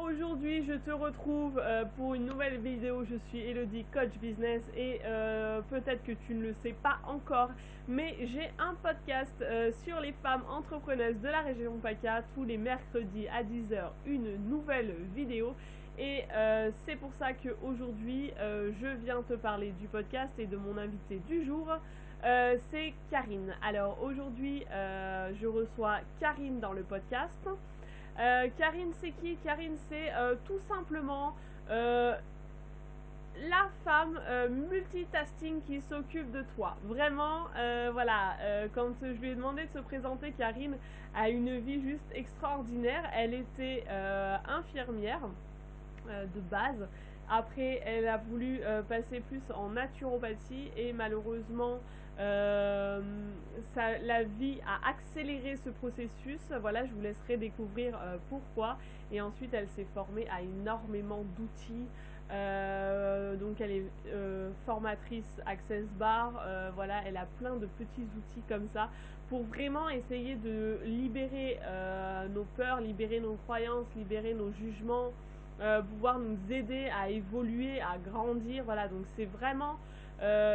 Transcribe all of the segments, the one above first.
aujourd'hui je te retrouve pour une nouvelle vidéo. Je suis Elodie, coach business, et peut-être que tu ne le sais pas encore, mais j'ai un podcast sur les femmes entrepreneuses de la région PACA. Tous les mercredis à 10h, une nouvelle vidéo. Et c'est pour ça qu'aujourd'hui je viens te parler du podcast et de mon invité du jour. C'est Karine. Alors aujourd'hui je reçois Karine dans le podcast. Karine, c'est qui? Karine, c'est tout simplement la femme multitasking qui s'occupe de toi. Vraiment, voilà, quand je lui ai demandé de se présenter, Karine a une vie juste extraordinaire. Elle était infirmière de base. Après, elle a voulu passer plus en naturopathie et malheureusement, la vie a accéléré ce processus. Voilà, je vous laisserai découvrir pourquoi. Et ensuite, elle s'est formée à énormément d'outils. Donc, elle est formatrice Access Bar. Voilà, elle a plein de petits outils comme ça pour vraiment essayer de libérer nos peurs, libérer nos croyances, libérer nos jugements. Pouvoir nous aider à évoluer, à grandir. Voilà, donc c'est vraiment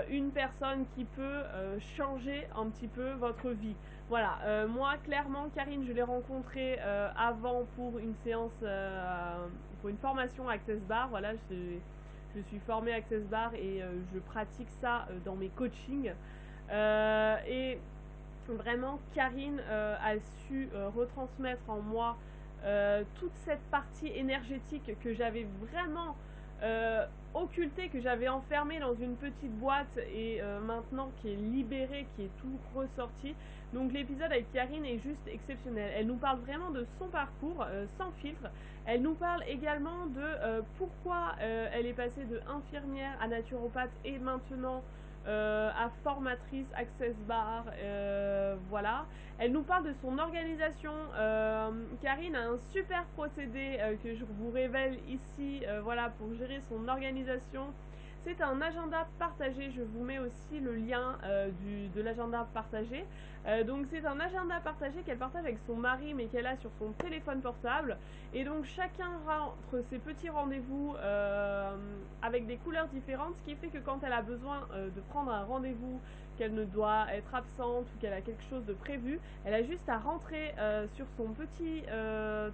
une personne qui peut changer un petit peu votre vie. Voilà, moi clairement Karine, je l'ai rencontrée avant pour une séance, pour une formation Access Bar. Voilà, je suis formée Access Bar et je pratique ça dans mes coachings. Et vraiment Karine a su retransmettre en moi toute cette partie énergétique que j'avais vraiment occultée, que j'avais enfermée dans une petite boîte et maintenant qui est libérée, qui est tout ressorti. Donc l'épisode avec Karine est juste exceptionnel. Elle nous parle vraiment de son parcours sans filtre. Elle nous parle également de pourquoi elle est passée de infirmière à naturopathe et maintenant à formatrice Access Bar. Voilà. Elle nous parle de son organisation. Karine a un super procédé que je vous révèle ici, voilà, pour gérer son organisation. C'est un agenda partagé. Je vous mets aussi le lien de l'agenda partagé. Donc c'est un agenda partagé qu'elle partage avec son mari, mais qu'elle a sur son téléphone portable. Et donc chacun rentre ses petits rendez-vous avec des couleurs différentes, ce qui fait que quand elle a besoin de prendre un rendez-vous, qu'elle ne doit être absente ou qu'elle a quelque chose de prévu, elle a juste à rentrer sur son petit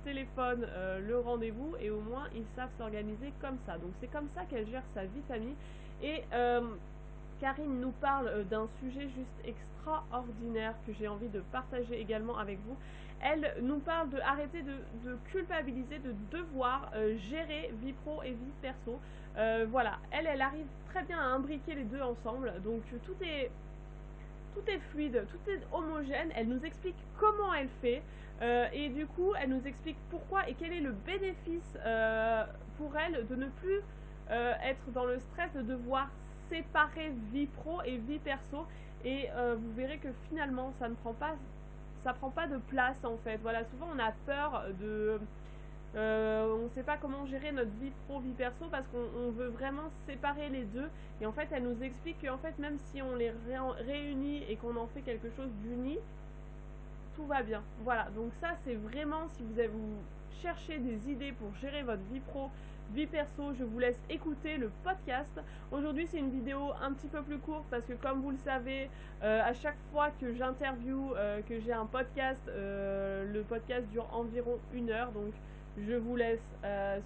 téléphone le rendez-vous, et au moins ils savent s'organiser comme ça. Donc c'est comme ça qu'elle gère sa vie de famille. Et Karine nous parle d'un sujet juste extraordinaire que j'ai envie de partager également avec vous. Elle nous parle de arrêter de culpabiliser, de devoir gérer vie pro et vie perso. Voilà, elle arrive très bien à imbriquer les deux ensemble. Donc tout est fluide, tout est homogène. Elle nous explique comment elle fait et du coup elle nous explique pourquoi et quel est le bénéfice pour elle de ne plus être dans le stress de devoir séparer vie pro et vie perso. Et vous verrez que finalement ça prend pas de place en fait. Voilà, souvent on a peur de on ne sait pas comment gérer notre vie pro, vie perso, parce qu'on veut vraiment séparer les deux. Et en fait elle nous explique qu'en fait même si on les réunit et qu'on en fait quelque chose d'uni, tout va bien. Voilà, donc ça c'est vraiment, si vous cherchez des idées pour gérer votre vie pro, vie perso, je vous laisse écouter le podcast. Aujourd'hui c'est une vidéo un petit peu plus courte parce que comme vous le savez, à chaque fois que j'interview, que j'ai un podcast, le podcast dure environ 1 heure. Donc je vous laisse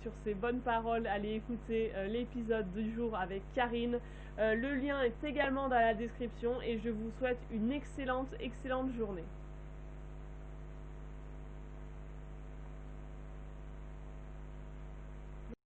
sur ces bonnes paroles aller écouter l'épisode du jour avec Karine. Le lien est également dans la description et je vous souhaite une excellente journée.